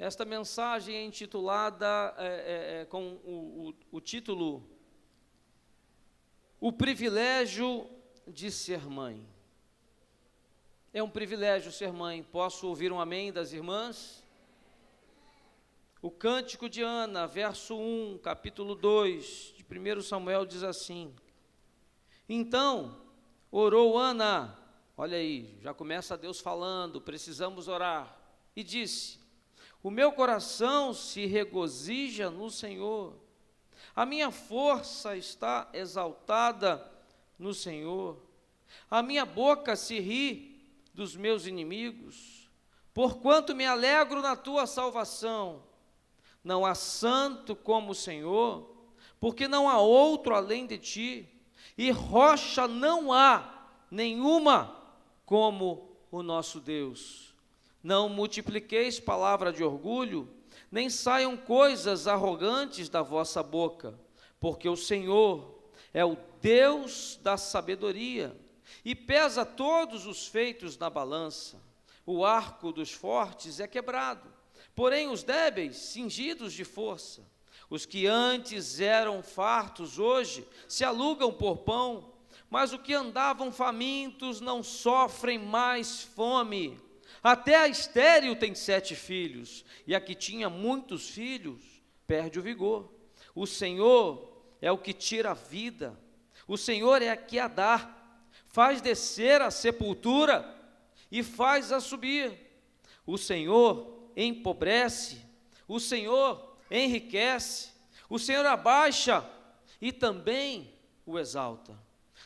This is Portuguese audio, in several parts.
Esta mensagem é intitulada com o título O Privilégio de Ser Mãe. É um privilégio ser mãe. Posso ouvir um amém das irmãs? O Cântico de Ana, verso 1, capítulo 2, de 1 Samuel, diz assim: Então, orou Ana, olha aí, já começa Deus falando, precisamos orar, e disse: O meu coração se regozija no Senhor, a minha força está exaltada no Senhor, a minha boca se ri dos meus inimigos, porquanto me alegro na tua salvação. Não há santo como o Senhor, porque não há outro além de ti, e rocha não há nenhuma como o nosso Deus. Não multipliqueis palavra de orgulho, nem saiam coisas arrogantes da vossa boca, porque o Senhor é o Deus da sabedoria, e pesa todos os feitos na balança. O arco dos fortes é quebrado, porém os débeis cingidos de força. Os que antes eram fartos hoje se alugam por pão, mas os que andavam famintos não sofrem mais fome. Até a estéril tem 7 filhos, e a que tinha muitos filhos perde o vigor. O Senhor é o que tira a vida, o Senhor é a que a dá, faz descer a sepultura e faz-a subir. O Senhor empobrece, o Senhor enriquece, o Senhor abaixa e também o exalta.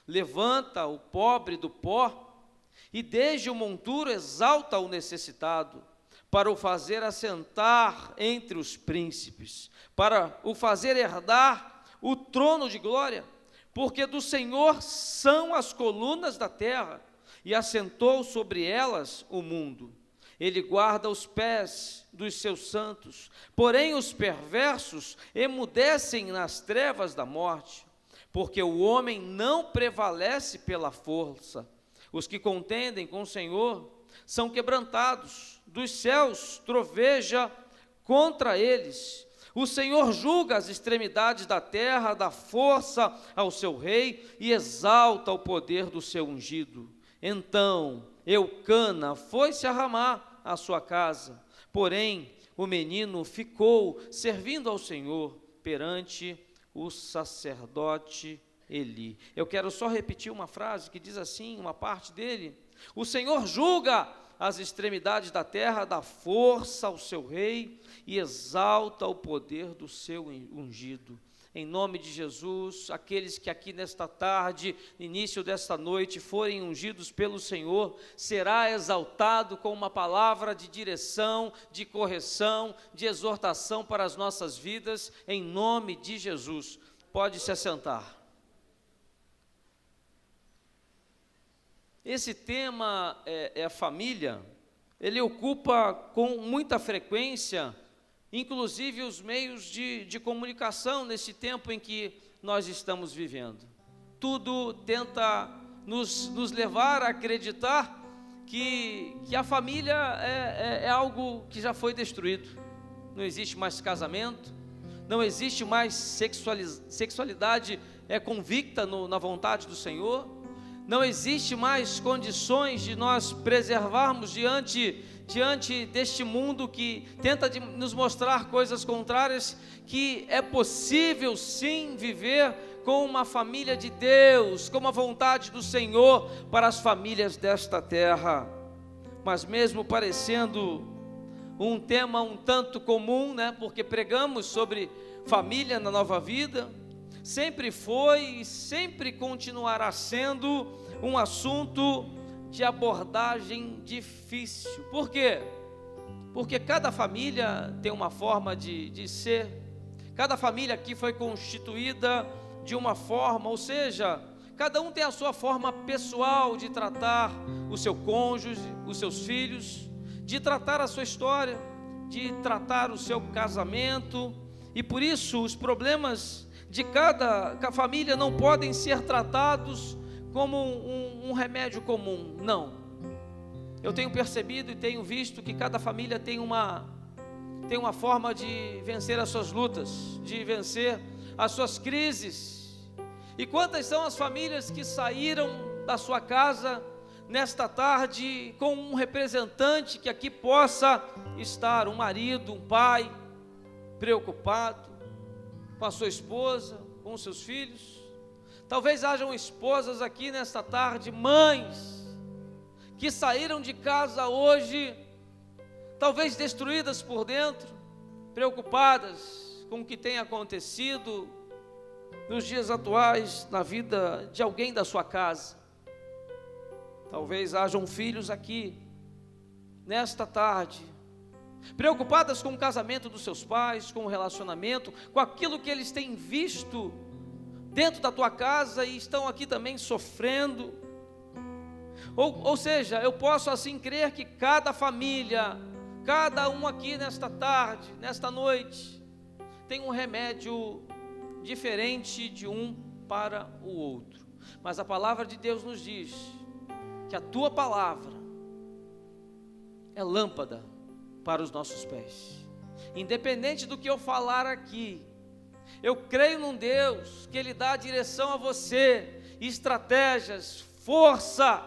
Levanta o pobre do pó e desde o monturo exalta o necessitado, para o fazer assentar entre os príncipes, para o fazer herdar o trono de glória, porque do Senhor são as colunas da terra, e assentou sobre elas o mundo. Ele guarda os pés dos seus santos, porém os perversos emudecem nas trevas da morte, porque o homem não prevalece pela força. Os que contendem com o Senhor são quebrantados, dos céus troveja contra eles. O Senhor julga as extremidades da terra, dá força ao seu rei e exalta o poder do seu ungido. Então Eucana foi-se a Ramá, a sua casa, porém o menino ficou servindo ao Senhor perante o sacerdote Eli. Eu quero só repetir uma frase que diz assim, uma parte dele: o Senhor julga as extremidades da terra, dá força ao seu rei e exalta o poder do seu ungido. Em nome de Jesus, aqueles que aqui nesta tarde, início desta noite, forem ungidos pelo Senhor, será exaltado com uma palavra de direção, de correção, de exortação para as nossas vidas, em nome de Jesus. Pode se assentar. Esse tema é família. Ele ocupa com muita frequência, inclusive os meios de comunicação nesse tempo em que nós estamos vivendo. Tudo tenta nos levar a acreditar que a família é algo que já foi destruído. Não existe mais casamento, não existe mais sexualidade convicta na vontade do Senhor. Não existe mais condições de nós preservarmos diante deste mundo que tenta nos mostrar coisas contrárias, que é possível sim viver com uma família de Deus, com a vontade do Senhor para as famílias desta terra. Mas mesmo parecendo um tema um tanto comum, né, porque pregamos sobre família na Nova Vida, sempre foi e sempre continuará sendo um assunto de abordagem difícil. Por quê? Porque cada família tem uma forma de ser, cada família aqui foi constituída de uma forma, ou seja, cada um tem a sua forma pessoal de tratar o seu cônjuge, os seus filhos, de tratar a sua história, de tratar o seu casamento, e por isso os problemas de cada família não podem ser tratados como um remédio comum, não. Eu tenho percebido e tenho visto que cada família tem uma tem uma forma de vencer as suas lutas, de vencer as suas crises. E quantas são as famílias que saíram da sua casa nesta tarde com um representante que aqui possa estar, um marido, um pai, preocupado com a sua esposa, com os seus filhos. Talvez hajam esposas aqui nesta tarde, mães, que saíram de casa hoje, talvez destruídas por dentro, preocupadas com o que tem acontecido nos dias atuais na vida de alguém da sua casa. Talvez hajam filhos aqui, nesta tarde, preocupadas com o casamento dos seus pais, com o relacionamento, com aquilo que eles têm visto dentro da tua casa e estão aqui também sofrendo. Ou seja, eu posso assim crer que cada família, cada um aqui nesta tarde, nesta noite, tem um remédio diferente de um para o outro. Mas a palavra de Deus nos diz que a tua palavra é lâmpada para os nossos pés. Independente do que eu falar aqui, eu creio num Deus que Ele dá direção a você, estratégias, força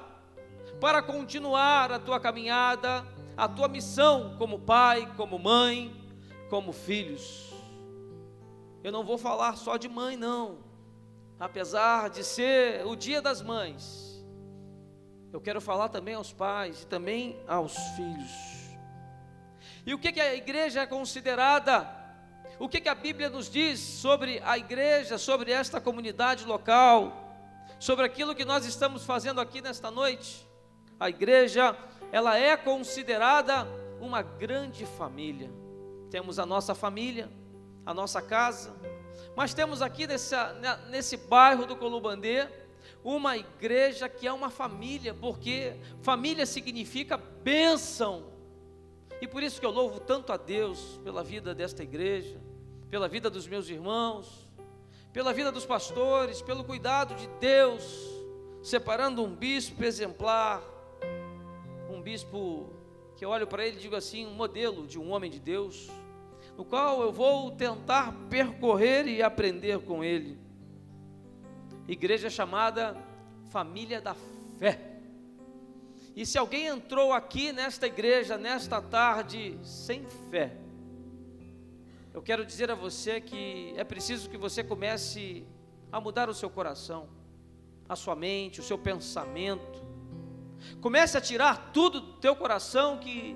para continuar a tua caminhada, a tua missão como pai, como mãe, como filhos. Eu não vou falar só de mãe não, apesar de ser o Dia das Mães, eu quero falar também aos pais e também aos filhos. E o que a igreja é considerada? O que a Bíblia nos diz sobre a igreja, sobre esta comunidade local, sobre aquilo que nós estamos fazendo aqui nesta noite? A igreja, ela é considerada uma grande família. Temos a nossa família, a nossa casa, mas temos aqui nesse bairro do Colubandê, uma igreja que é uma família, porque família significa bênção. E por isso que eu louvo tanto a Deus pela vida desta igreja, pela vida dos meus irmãos, pela vida dos pastores, pelo cuidado de Deus, separando um bispo exemplar, um bispo que eu olho para ele e digo assim, um modelo de um homem de Deus, no qual eu vou tentar percorrer e aprender com ele. Igreja chamada Família da Fé. E se alguém entrou aqui nesta igreja, nesta tarde, sem fé, eu quero dizer a você que é preciso que você comece a mudar o seu coração, a sua mente, o seu pensamento. Comece a tirar tudo do teu coração que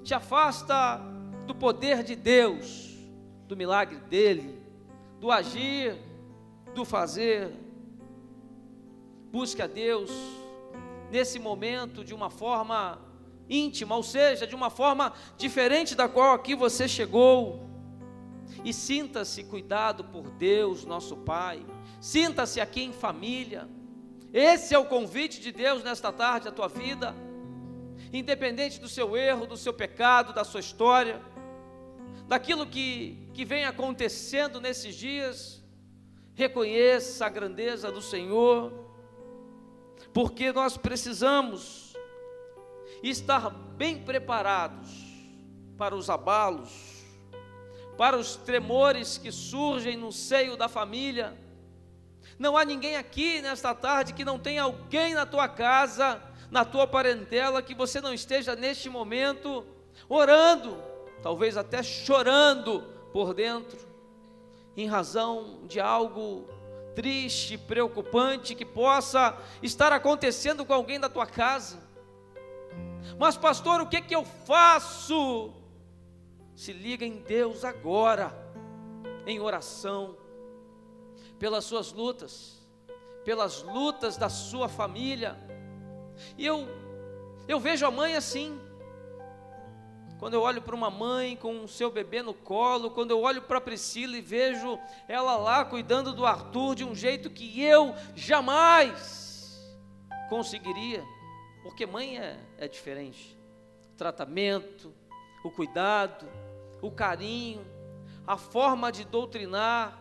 te afasta do poder de Deus, do milagre dele, do agir, do fazer. Busque a Deus nesse momento de uma forma íntima, ou seja, de uma forma diferente da qual aqui você chegou, e sinta-se cuidado por Deus, nosso Pai. Sinta-se aqui em família. Esse é o convite de Deus nesta tarde à tua vida, independente do seu erro, do seu pecado, da sua história, daquilo que vem acontecendo nesses dias. Reconheça a grandeza do Senhor, porque nós precisamos estar bem preparados para os abalos, para os tremores que surgem no seio da família. Não há ninguém aqui nesta tarde que não tenha alguém na tua casa, na tua parentela, que você não esteja neste momento orando, talvez até chorando por dentro, em razão de algo triste, preocupante, que possa estar acontecendo com alguém da tua casa. Mas pastor, o que eu faço? Se liga em Deus agora, em oração, pelas suas lutas, pelas lutas da sua família. E eu vejo a mãe assim, quando eu olho para uma mãe com o seu bebê no colo, quando eu olho para a Priscila e vejo ela lá cuidando do Arthur de um jeito que eu jamais conseguiria, porque mãe é diferente. O tratamento, o cuidado, o carinho, a forma de doutrinar,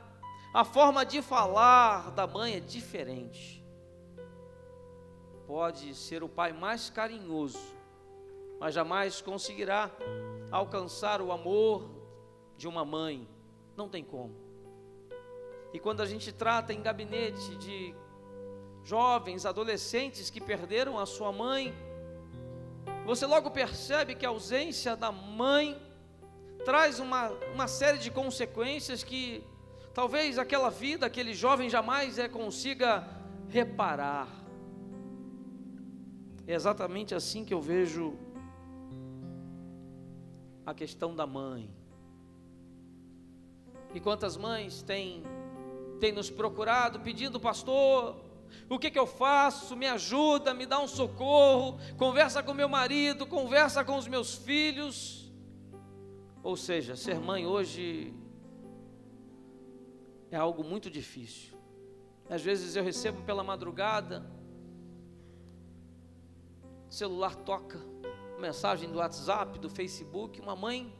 a forma de falar da mãe é diferente. Pode ser o pai mais carinhoso, mas jamais conseguirá alcançar o amor de uma mãe, não tem como. E quando a gente trata em gabinete de jovens, adolescentes que perderam a sua mãe, você logo percebe que a ausência da mãe traz uma série de consequências que talvez aquela vida, aquele jovem jamais consiga reparar. É exatamente assim que eu vejo a questão da mãe. E quantas mães têm nos procurado pedindo: pastor, o que eu faço? Me ajuda, me dá um socorro, conversa com meu marido, conversa com os meus filhos. Ou seja, ser mãe hoje é algo muito difícil. Às vezes eu recebo pela madrugada, celular toca, mensagem do WhatsApp, do Facebook, uma mãe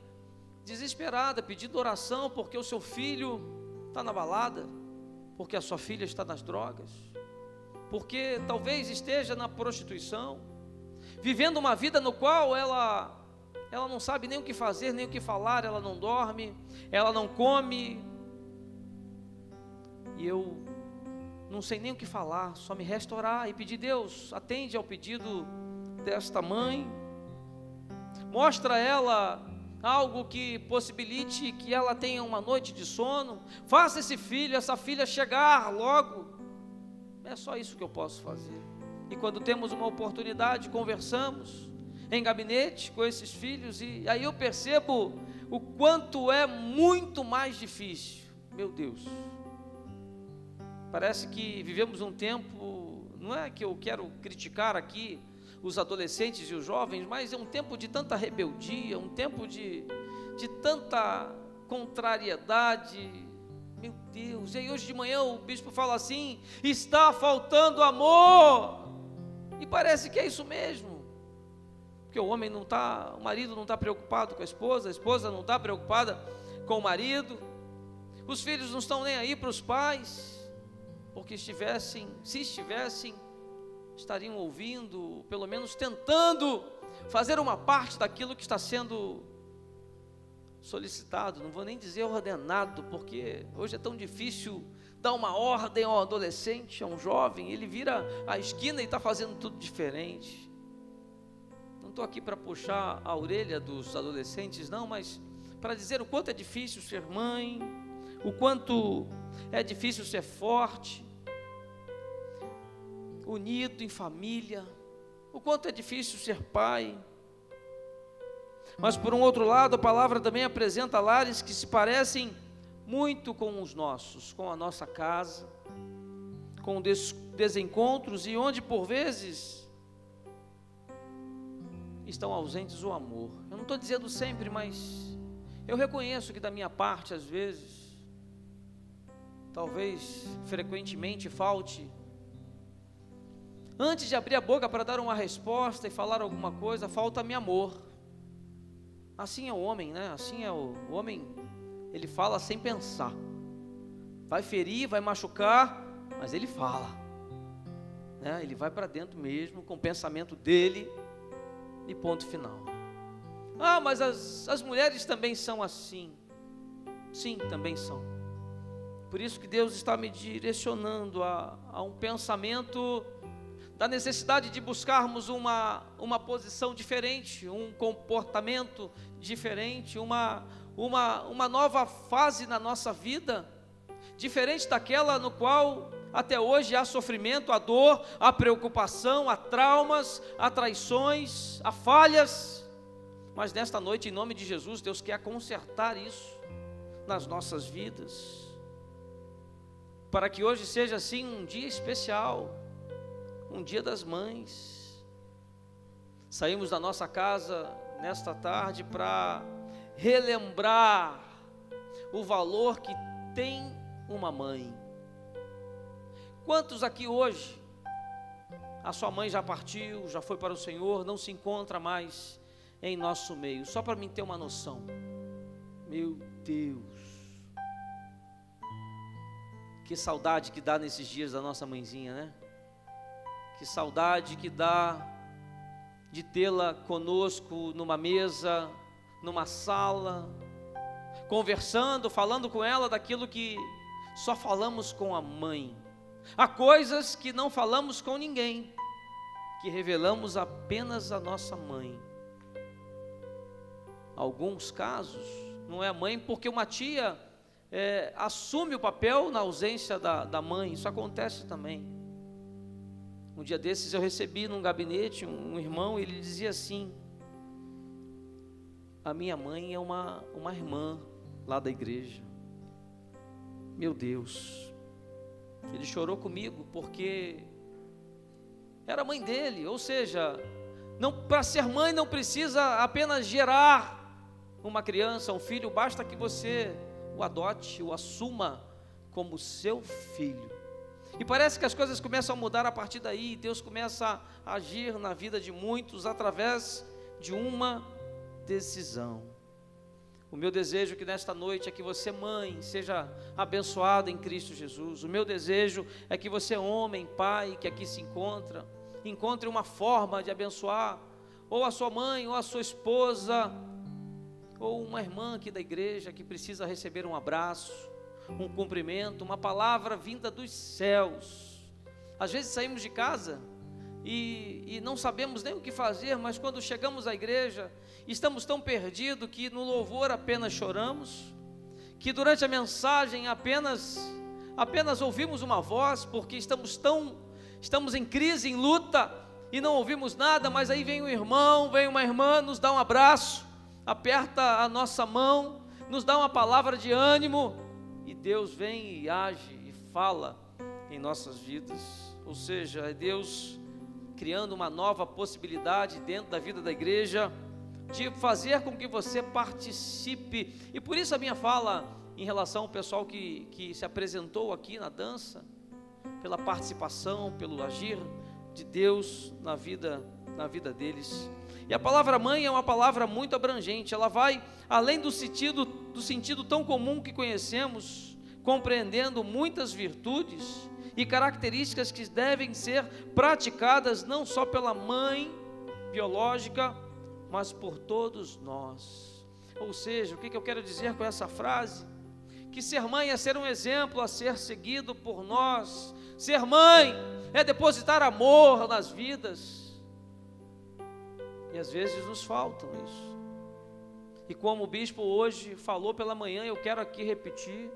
desesperada, pedindo oração porque o seu filho está na balada, porque a sua filha está nas drogas, porque talvez esteja na prostituição, vivendo uma vida no qual ela não sabe nem o que fazer, nem o que falar, ela não dorme, ela não come, e eu não sei nem o que falar, só me resta orar e pedir: Deus, atende ao pedido desta mãe, mostra a ela algo que possibilite que ela tenha uma noite de sono, faça esse filho, essa filha chegar logo. É só isso que eu posso fazer. E quando temos uma oportunidade, conversamos em gabinete com esses filhos, e aí eu percebo o quanto é muito mais difícil. Meu Deus, parece que vivemos um tempo, não é que eu quero criticar aqui os adolescentes e os jovens, mas é um tempo de tanta rebeldia, um tempo de tanta contrariedade. Meu Deus, e aí hoje de manhã o bispo fala assim: está faltando amor, e parece que é isso mesmo, porque o homem não está, o marido não está preocupado com a esposa não está preocupada com o marido, os filhos não estão nem aí para os pais, porque se estivessem, estariam ouvindo, pelo menos tentando fazer uma parte daquilo que está sendo solicitado, não vou nem dizer ordenado, porque hoje é tão difícil dar uma ordem ao adolescente, a um jovem, ele vira a esquina e está fazendo tudo diferente. Não estou aqui para puxar a orelha dos adolescentes, não, mas para dizer o quanto é difícil ser mãe, o quanto é difícil ser forte, unido em família, o quanto é difícil ser pai. Mas por um outro lado, a palavra também apresenta lares que se parecem muito com os nossos, com a nossa casa, com desencontros, e onde por vezes estão ausentes o amor. Eu não estou dizendo sempre, mas eu reconheço que da minha parte, às vezes, talvez frequentemente falte. Antes de abrir a boca para dar uma resposta e falar alguma coisa, falta-me amor. Assim é o homem, né? Assim é o homem, ele fala sem pensar. Vai ferir, vai machucar, mas ele fala, né? Ele vai para dentro mesmo, com o pensamento dele, e ponto final. Ah, mas as mulheres também são assim. Sim, também são. Por isso que Deus está me direcionando a um pensamento da necessidade de buscarmos uma posição diferente, um comportamento diferente, uma nova fase na nossa vida, diferente daquela no qual até hoje há sofrimento, há dor, há preocupação, há traumas, há traições, há falhas, mas nesta noite, em nome de Jesus, Deus quer consertar isso nas nossas vidas, para que hoje seja assim um dia especial, um dia das mães. Saímos da nossa casa nesta tarde para relembrar o valor que tem uma mãe. Quantos aqui hoje, a sua mãe já partiu, já foi para o Senhor, não se encontra mais em nosso meio? Só para mim ter uma noção. Meu Deus, que saudade que dá nesses dias da nossa mãezinha, né? Que saudade que dá de tê-la conosco numa mesa, numa sala, conversando, falando com ela daquilo que só falamos com a mãe. Há coisas que não falamos com ninguém, que revelamos apenas à nossa mãe. Alguns casos, não é a mãe, porque uma tia assume o papel na ausência da mãe. Isso acontece também. Um dia desses eu recebi num gabinete um irmão, e ele dizia assim: a minha mãe é uma irmã lá da igreja. Meu Deus, ele chorou comigo porque era a mãe dele. Ou seja, para ser mãe não precisa apenas gerar uma criança, um filho, basta que você o adote, o assuma como seu filho. E parece que as coisas começam a mudar a partir daí. Deus começa a agir na vida de muitos através de uma decisão. O meu desejo que nesta noite é que você, mãe, seja abençoada em Cristo Jesus. O meu desejo é que você, homem, pai, que aqui se encontre uma forma de abençoar ou a sua mãe, ou a sua esposa, ou uma irmã aqui da igreja que precisa receber um abraço, um cumprimento, uma palavra vinda dos céus. Às vezes saímos de casa e não sabemos nem o que fazer, mas quando chegamos à igreja, estamos tão perdidos que no louvor apenas choramos, que durante a mensagem apenas ouvimos uma voz, porque estamos em crise, em luta, e não ouvimos nada. Mas aí vem um irmão, vem uma irmã, nos dá um abraço, aperta a nossa mão, nos dá uma palavra de ânimo, e Deus vem e age e fala em nossas vidas. Ou seja, é Deus criando uma nova possibilidade dentro da vida da igreja, de fazer com que você participe. E por isso a minha fala em relação ao pessoal que se apresentou aqui na dança, pela participação, pelo agir de Deus na vida deles. E a palavra mãe é uma palavra muito abrangente. Ela vai além do sentido tão comum que conhecemos, compreendendo muitas virtudes e características que devem ser praticadas não só pela mãe biológica, mas por todos nós. Ou seja, o que eu quero dizer com essa frase? Que ser mãe é ser um exemplo a ser seguido por nós. Ser mãe é depositar amor nas vidas, e às vezes nos faltam isso. E como o bispo hoje falou pela manhã, eu quero aqui repetir: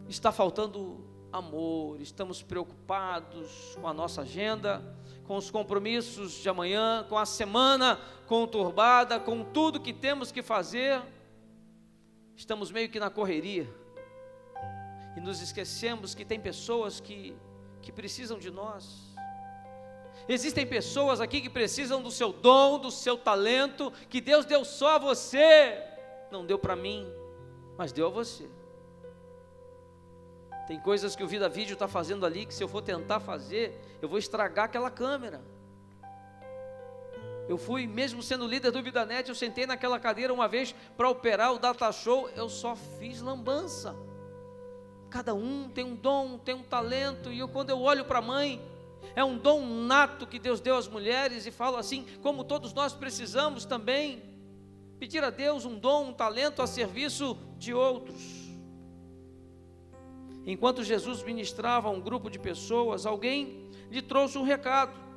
está faltando amor. Estamos preocupados com a nossa agenda, com os compromissos de amanhã, com a semana conturbada, com tudo que temos que fazer. Estamos meio que na correria, e nos esquecemos que tem pessoas que precisam de nós. Existem pessoas aqui que precisam do seu dom, do seu talento, que Deus deu só a você. Não deu para mim, mas deu a você. Tem coisas que o Vida Vídeo está fazendo ali, que se eu for tentar fazer, eu vou estragar aquela câmera. Eu fui, mesmo sendo líder do VidaNet, eu sentei naquela cadeira uma vez para operar o Data Show, eu só fiz lambança. Cada um tem um dom, tem um talento, e quando eu olho para a mãe, é um dom nato que Deus deu às mulheres, e falo assim, como todos nós precisamos também pedir a Deus um dom, um talento a serviço de outros. Enquanto Jesus ministrava a um grupo de pessoas, alguém lhe trouxe um recado.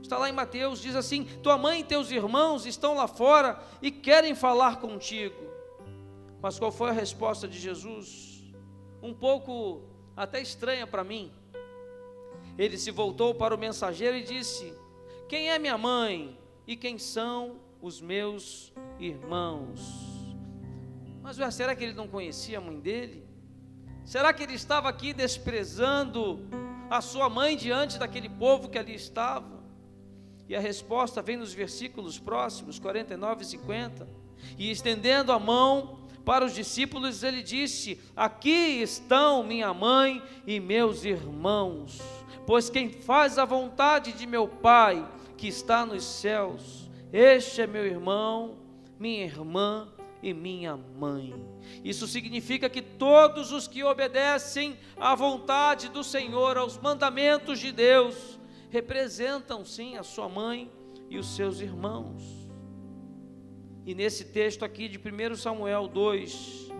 Está lá em Mateus, diz assim: tua mãe e teus irmãos estão lá fora e querem falar contigo. Mas qual foi a resposta de Jesus? Um pouco até estranha para mim. Ele se voltou para o mensageiro e disse: quem é minha mãe e quem são os meus irmãos? Mas será que ele não conhecia a mãe dele? Será que ele estava aqui desprezando a sua mãe diante daquele povo que ali estava? E a resposta vem nos versículos próximos, 49 e 50. E estendendo a mão para os discípulos, ele disse: aqui estão minha mãe e meus irmãos, pois quem faz a vontade de meu Pai que está nos céus, este é meu irmão, minha irmã e minha mãe. Isso significa que todos os que obedecem à vontade do Senhor, aos mandamentos de Deus, representam sim a sua mãe e os seus irmãos. E nesse texto aqui de 1 Samuel 2,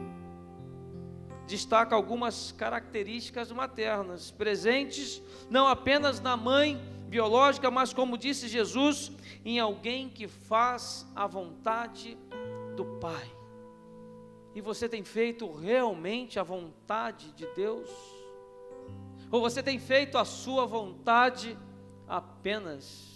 destaca algumas características maternas, presentes não apenas na mãe biológica, mas, como disse Jesus, em alguém que faz a vontade do Pai. E você tem feito realmente a vontade de Deus? Ou você tem feito a sua vontade apenas?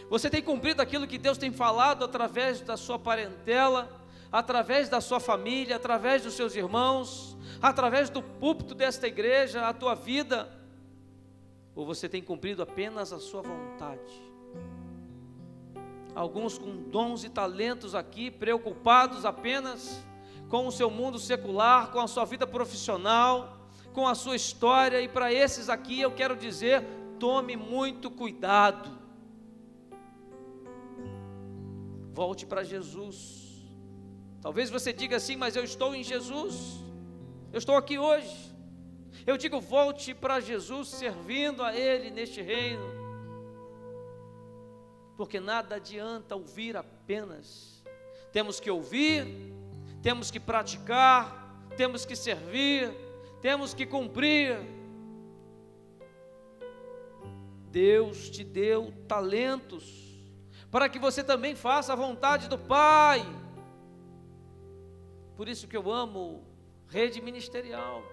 Você tem cumprido aquilo que Deus tem falado através da sua parentela, através da sua família, através dos seus irmãos, através do púlpito desta igreja, a tua vida? Ou você tem cumprido apenas a sua vontade? Alguns com dons e talentos aqui, preocupados apenas com o seu mundo secular, com a sua vida profissional, com a sua história, e para esses aqui eu quero dizer: tome muito cuidado. Volte para Jesus. Talvez você diga assim: mas eu estou em Jesus, eu estou aqui hoje. Eu digo: volte para Jesus, servindo a Ele neste reino, porque nada adianta ouvir apenas. Temos que ouvir, temos que praticar, temos que servir, temos que cumprir. Deus te deu talentos para que você também faça a vontade do Pai. Por isso que eu amo rede ministerial,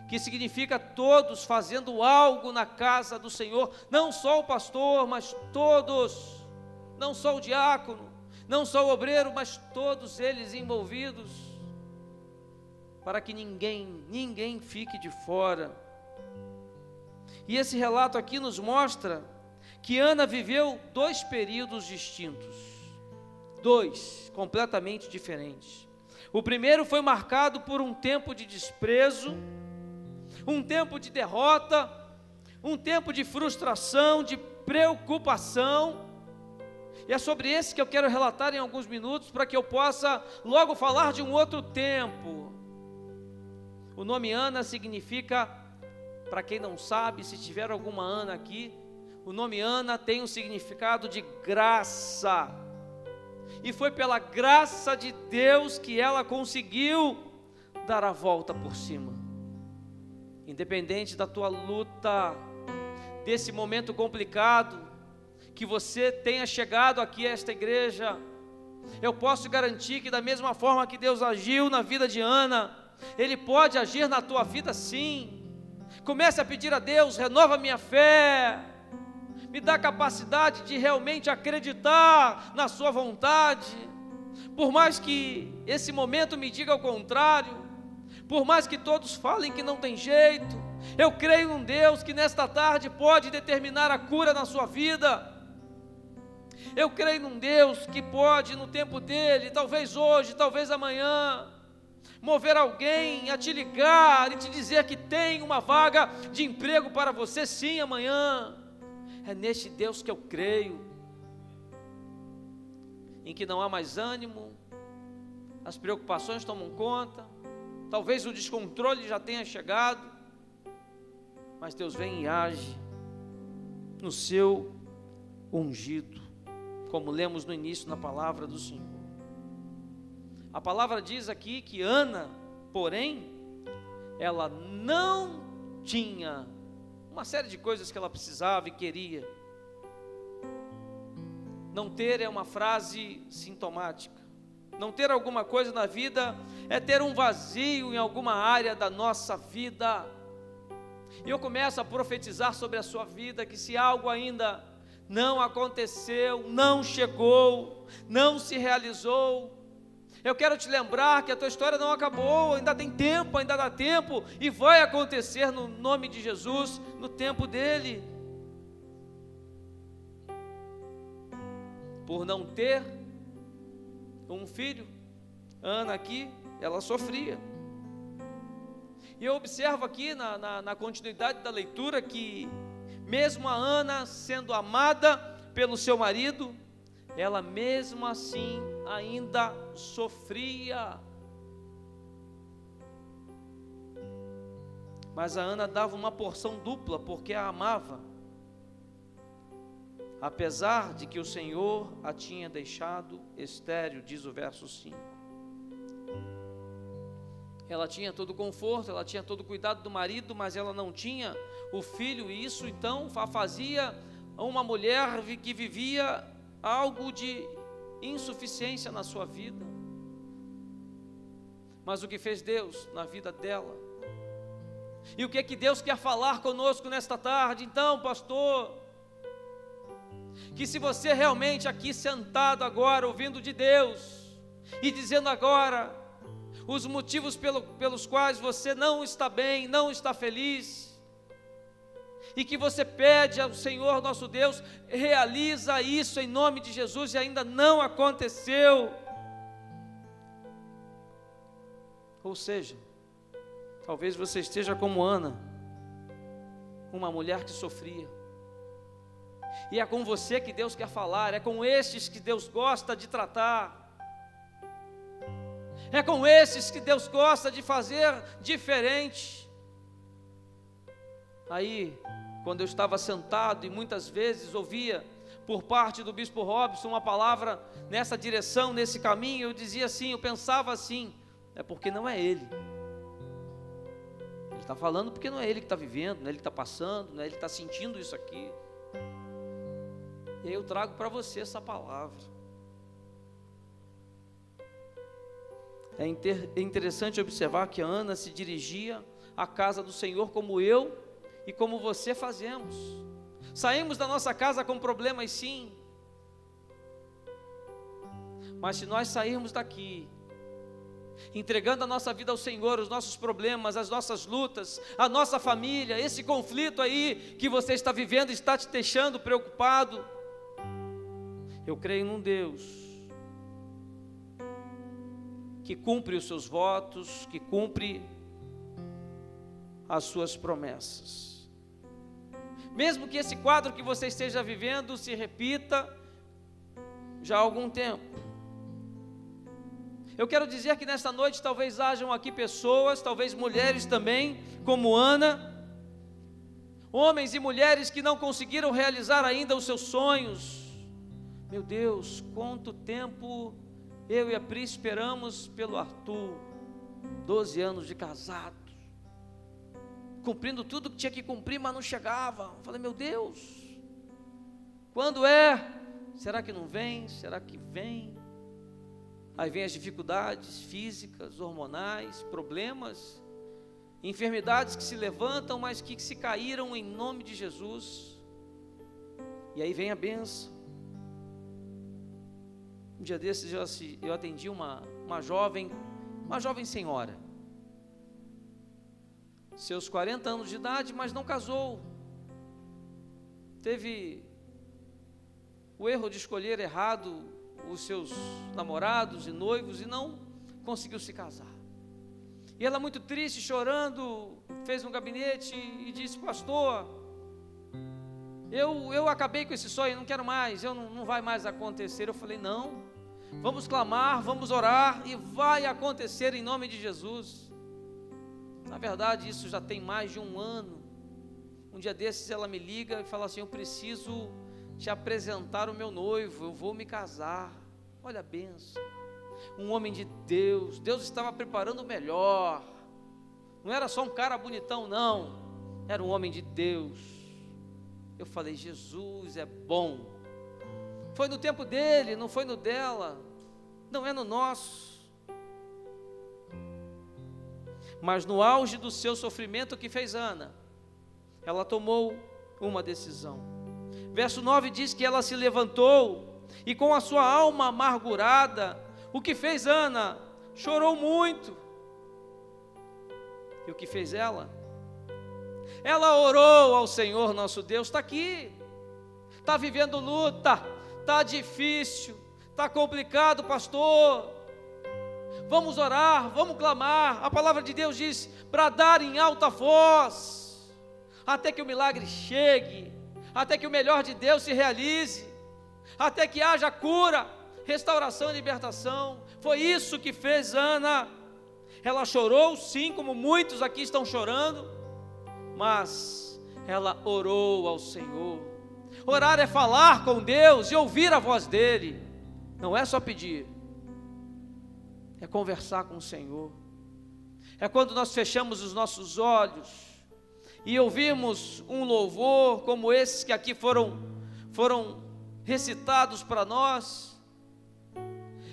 que significa todos fazendo algo na casa do Senhor, não só o pastor, mas todos, não só o diácono, não só o obreiro, mas todos eles envolvidos, para que ninguém fique de fora. E esse relato aqui nos mostra que Ana viveu 2 períodos distintos, 2 completamente diferentes. O primeiro foi marcado por um tempo de desprezo, um tempo de derrota, um tempo de frustração, de preocupação. E é sobre esse que eu quero relatar em alguns minutos, para que eu possa logo falar de um outro tempo. O nome Ana significa, para quem não sabe, se tiver alguma Ana aqui, o nome Ana tem um significado de graça. E foi pela graça de Deus que ela conseguiu dar a volta por cima. Independente da tua luta, desse momento complicado, que você tenha chegado aqui a esta igreja, eu posso garantir que da mesma forma que Deus agiu na vida de Ana, Ele pode agir na tua vida sim. Comece a pedir a Deus: renova minha fé, me dá capacidade de realmente acreditar na sua vontade, por mais que esse momento me diga o contrário, por mais que todos falem que não tem jeito, eu creio em um Deus que nesta tarde pode determinar a cura na sua vida. Eu creio num Deus que pode, no tempo dele, talvez hoje, talvez amanhã, mover alguém a te ligar e te dizer que tem uma vaga de emprego para você, sim, amanhã. É neste Deus que eu creio, em que não há mais ânimo, as preocupações tomam conta, talvez o descontrole já tenha chegado, mas Deus vem e age no seu ungido, como lemos no início na palavra do Senhor. A palavra diz aqui que Ana, porém, ela não tinha uma série de coisas que ela precisava e queria. Não ter é uma frase sintomática. Não ter alguma coisa na vida é ter um vazio em alguma área da nossa vida. E eu começo a profetizar sobre a sua vida, que se algo ainda não aconteceu, não chegou, não se realizou, eu quero te lembrar que a tua história não acabou, ainda tem tempo, ainda dá tempo, e vai acontecer no nome de Jesus, no tempo dele. Por não ter um filho, Ana aqui, ela sofria. E eu observo aqui na continuidade da leitura que mesmo a Ana sendo amada pelo seu marido, ela mesmo assim ainda sofria. Mas a Ana dava uma porção dupla porque a amava. apesar de que o Senhor a tinha deixado estéril, diz o verso 5. Ela tinha todo o conforto, ela tinha todo o cuidado do marido, mas ela não tinha o filho, e isso então a fazia uma mulher que vivia algo de insuficiência na sua vida. Mas o que fez Deus na vida dela? E o que é que Deus quer falar conosco nesta tarde? Então, pastor, que se você realmente aqui sentado agora, ouvindo de Deus, e dizendo agora os motivos pelos quais você não está bem, não está feliz, e que você pede ao Senhor nosso Deus, realiza isso em nome de Jesus, e ainda não aconteceu. Ou seja, talvez você esteja como Ana, uma mulher que sofria, e é com você que Deus quer falar, é com estes que Deus gosta de tratar, é com esses que Deus gosta de fazer diferente. Aí, quando eu estava sentado e muitas vezes ouvia por parte do bispo Robson uma palavra nessa direção, nesse caminho, eu dizia assim, eu pensava assim, é porque não é ele. Ele está falando porque não é ele que está vivendo, não é ele que está passando, não é ele que está sentindo isso aqui. E eu trago para você essa palavra. É interessante observar que a Ana se dirigia à casa do Senhor como eu e como você fazemos. Saímos da nossa casa com problemas, sim, mas se nós sairmos daqui entregando a nossa vida ao Senhor, os nossos problemas, as nossas lutas, a nossa família, esse conflito aí que você está vivendo está te deixando preocupado, eu creio num Deus que cumpre os seus votos, que cumpre as suas promessas. Mesmo que esse quadro que você esteja vivendo se repita já há algum tempo, eu quero dizer que nesta noite talvez hajam aqui pessoas, talvez mulheres também, como Ana, homens e mulheres que não conseguiram realizar ainda os seus sonhos. Meu Deus, quanto tempo eu e a Pri esperamos pelo Arthur, 12 anos de casado, cumprindo tudo que tinha que cumprir, mas não chegava. Eu falei, meu Deus, quando é? Será que não vem? Será que vem? Aí vem as dificuldades físicas, hormonais, problemas, enfermidades que se levantam, mas que se caíram em nome de Jesus. E aí vem a bênção. Um dia desses eu atendi uma jovem senhora, seus 40 anos de idade, mas não casou, teve o erro de escolher errado os seus namorados e noivos e não conseguiu se casar. E ela muito triste, chorando, fez um gabinete e disse, pastor, eu acabei com esse sonho, não quero mais, não vai mais acontecer. Eu falei, não, vamos clamar, vamos orar e vai acontecer em nome de Jesus. Na verdade isso já tem mais de um ano. Um dia desses ela me liga e fala assim, eu preciso te apresentar o meu noivo, eu vou me casar. Olha a bênção, um homem de Deus, Deus estava preparando o melhor, não era só um cara bonitão não, era um homem de Deus. Eu falei, Jesus é bom, foi no tempo dele, não foi no dela, não é no nosso. Mas no auge do seu sofrimento, o que fez Ana? Ela tomou uma decisão. Verso 9 diz que ela se levantou e com a sua alma amargurada, o que fez Ana? Chorou muito. E o que fez ela? Ela orou ao Senhor nosso Deus. Está aqui, está vivendo luta, está difícil, está complicado, pastor, vamos orar, vamos clamar. A palavra de Deus diz, para dar em alta voz, até que o milagre chegue, até que o melhor de Deus se realize, até que haja cura, restauração e libertação. Foi isso que fez Ana. Ela chorou sim, como muitos aqui estão chorando, mas ela orou ao Senhor. Orar é falar com Deus e ouvir a voz dEle. Não é só pedir, é conversar com o Senhor. É quando nós fechamos os nossos olhos e ouvimos um louvor como esses que aqui foram recitados para nós.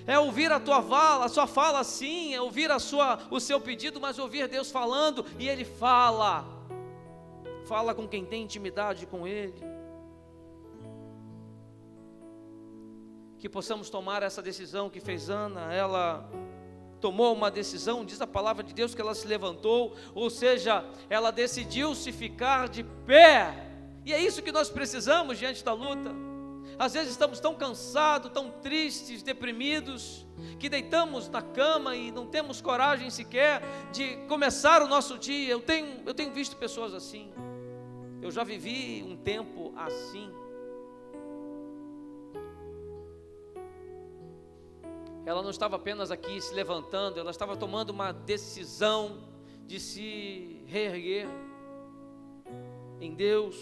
É ouvir a sua fala sim, é ouvir o seu pedido, mas ouvir Deus falando, e Ele fala com quem tem intimidade com Ele. Que possamos tomar essa decisão que fez Ana. Ela tomou uma decisão, diz a palavra de Deus que ela se levantou, ou seja, ela decidiu se ficar de pé, e é isso que nós precisamos diante da luta. Às vezes estamos tão cansados, tão tristes, deprimidos, que deitamos na cama e não temos coragem sequer de começar o nosso dia. Eu tenho visto pessoas assim, eu já vivi um tempo assim. Ela não estava apenas aqui se levantando, ela estava tomando uma decisão de se reerguer em Deus,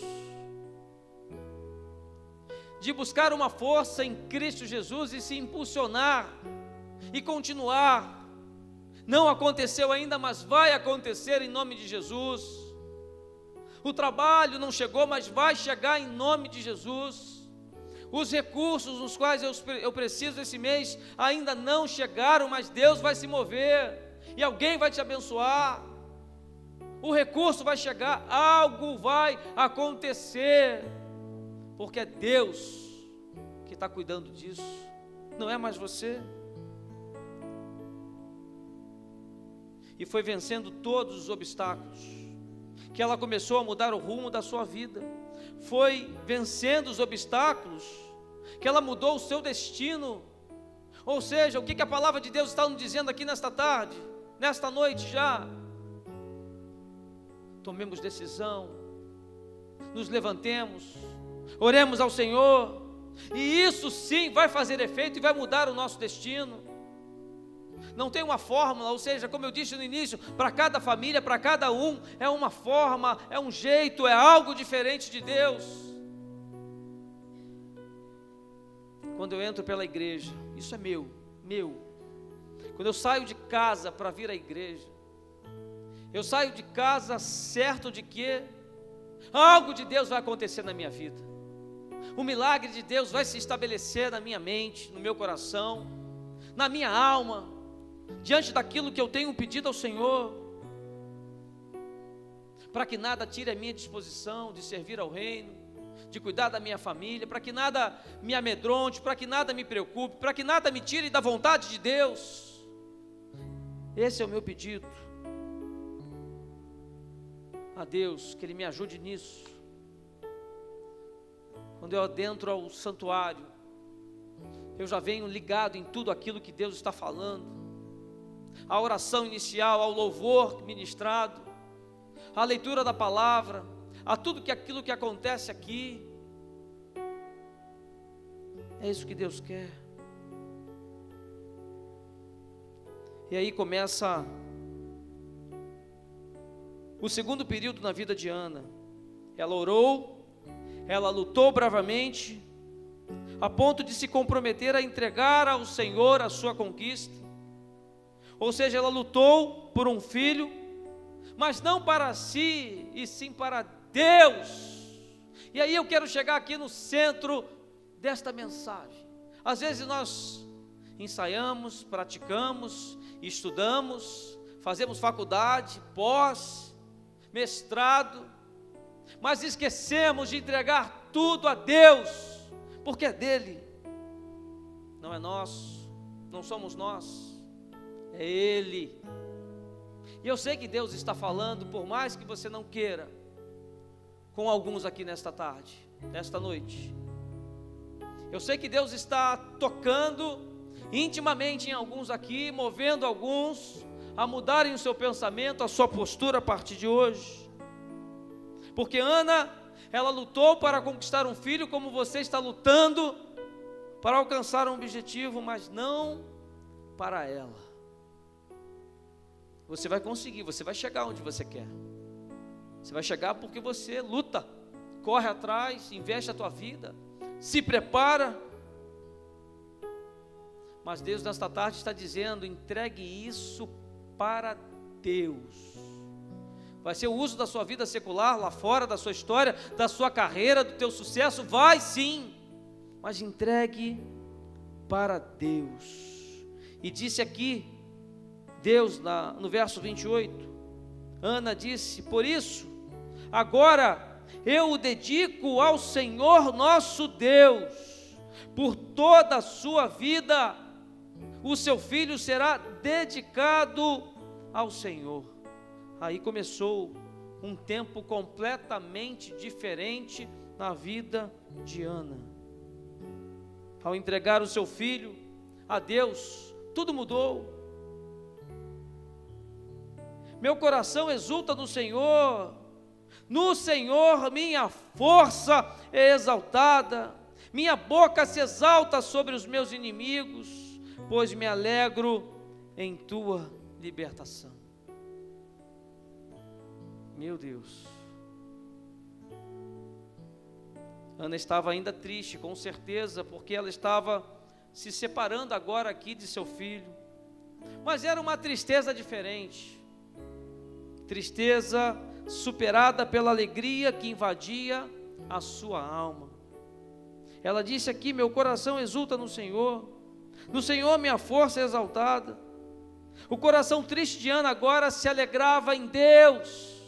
de buscar uma força em Cristo Jesus e se impulsionar e continuar. Não aconteceu ainda, mas vai acontecer em nome de Jesus. O trabalho não chegou, mas vai chegar em nome de Jesus. Os recursos nos quais eu preciso esse mês ainda não chegaram, mas Deus vai se mover e alguém vai te abençoar. O recurso vai chegar, algo vai acontecer, porque é Deus que está cuidando disso, não é mais você. E foi vencendo todos os obstáculos que ela começou a mudar o rumo da sua vida. Foi vencendo os obstáculos que ela mudou o seu destino. Ou seja, o que a palavra de Deus está nos dizendo aqui nesta tarde, nesta noite já? Tomemos decisão, nos levantemos, oremos ao Senhor, e isso sim vai fazer efeito e vai mudar o nosso destino. Não tem uma fórmula, ou seja, como eu disse no início, para cada família, para cada um, é uma forma, é um jeito, é algo diferente de Deus. Quando eu entro pela igreja, isso é meu. Quando eu saio de casa para vir à igreja, eu saio de casa certo de que algo de Deus vai acontecer na minha vida. O milagre de Deus vai se estabelecer na minha mente, no meu coração, na minha alma, diante daquilo que eu tenho pedido ao Senhor, para que nada tire a minha disposição de servir ao reino, de cuidar da minha família, para que nada me amedronte, para que nada me preocupe, para que nada me tire da vontade de Deus. Esse é o meu pedido a Deus, que Ele me ajude nisso. Quando eu adentro ao santuário, eu já venho ligado em tudo aquilo que Deus está falando. A oração inicial, ao louvor ministrado, a leitura da palavra, a tudo aquilo que acontece aqui. É isso que Deus quer. E aí começa o segundo período na vida de Ana. Ela orou, ela lutou bravamente, a ponto de se comprometer a entregar ao Senhor a sua conquista. Ou seja, ela lutou por um filho, mas não para si, e sim para Deus. E aí eu quero chegar aqui no centro desta mensagem. Às vezes nós ensaiamos, praticamos, estudamos, fazemos faculdade, pós, mestrado, mas esquecemos de entregar tudo a Deus, porque é dele, não é nosso, não somos nós. É Ele. E eu sei que Deus está falando, por mais que você não queira, com alguns aqui nesta tarde, nesta noite. Eu sei que Deus está tocando intimamente em alguns aqui, movendo alguns a mudarem o seu pensamento, a sua postura a partir de hoje. Porque Ana, ela lutou para conquistar um filho, como você está lutando para alcançar um objetivo, mas não para ela. Você vai conseguir, você vai chegar onde você quer. Você vai chegar porque você luta corre atrás, investe a tua vida, se prepara. Mas Deus nesta tarde está dizendo: entregue isso para Deus. Vai ser o uso da sua vida secular lá fora, da sua história, da sua carreira, do teu sucesso, vai sim, mas entregue para Deus. E disse aqui Deus no verso 28, Ana disse: por isso, agora eu o dedico ao Senhor nosso Deus, por toda a sua vida, o seu filho será dedicado ao Senhor. Aí começou um tempo completamente diferente na vida de Ana. Ao entregar o seu filho a Deus, tudo mudou. Meu coração exulta no Senhor minha força é exaltada, minha boca se exalta sobre os meus inimigos, pois me alegro em tua libertação. Meu Deus. Ana estava ainda triste, com certeza, porque ela estava se separando agora aqui de seu filho, mas era uma tristeza diferente, tristeza superada pela alegria que invadia a sua alma. Ela disse aqui: meu coração exulta no Senhor minha força é exaltada. O coração triste de Ana agora se alegrava em Deus.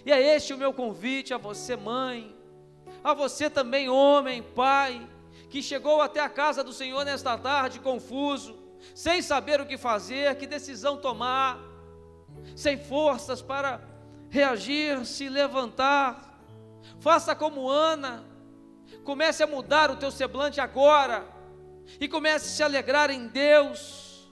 E é este o meu convite a você, mãe, a você também, homem, pai, que chegou até a casa do Senhor nesta tarde confuso, sem saber o que fazer, que decisão tomar, sem forças para reagir, se levantar. Faça como Ana, comece a mudar o teu semblante agora, e comece a se alegrar em Deus.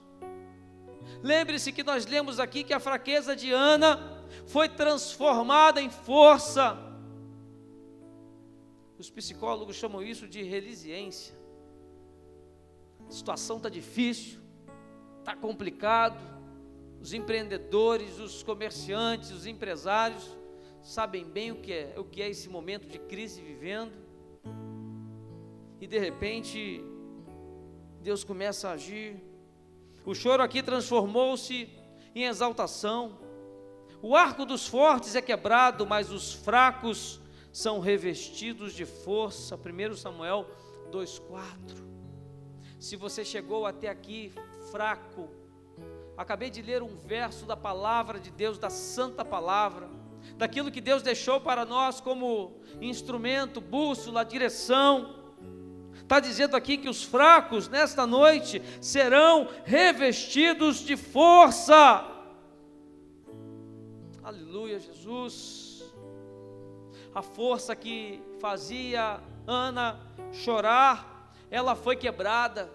Lembre-se que nós lemos aqui que a fraqueza de Ana foi transformada em força. Os psicólogos chamam isso de resiliência. A situação está difícil, está complicado. Os empreendedores, os comerciantes, os empresários sabem bem o que é esse momento de crise vivendo. E de repente Deus começa a agir. O choro aqui transformou-se em exaltação. O arco dos fortes é quebrado, mas os fracos são revestidos de força. 1 Samuel 2,4. Se você chegou até aqui fraco, acabei de ler um verso da palavra de Deus, da santa palavra, daquilo que Deus deixou para nós como instrumento, bússola, direção. Está dizendo aqui que os fracos nesta noite serão revestidos de força. Aleluia, Jesus. A força que fazia Ana chorar, ela foi quebrada.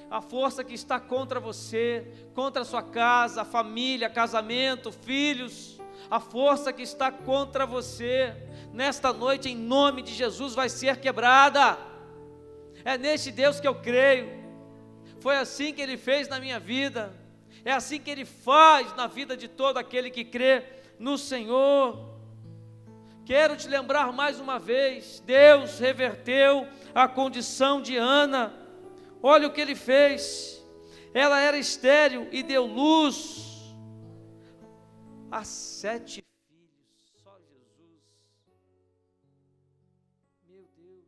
A força que está contra você, contra a sua casa, família, casamento, filhos, a força que está contra você, nesta noite, em nome de Jesus, vai ser quebrada. É neste Deus que eu creio. Foi assim que Ele fez na minha vida, é assim que Ele faz na vida de todo aquele que crê no Senhor. Quero te lembrar mais uma vez, Deus reverteu a condição de Ana. Olha o que Ele fez. Ela era estéril e deu luz a 7 filhos. Só Jesus. Meu Deus.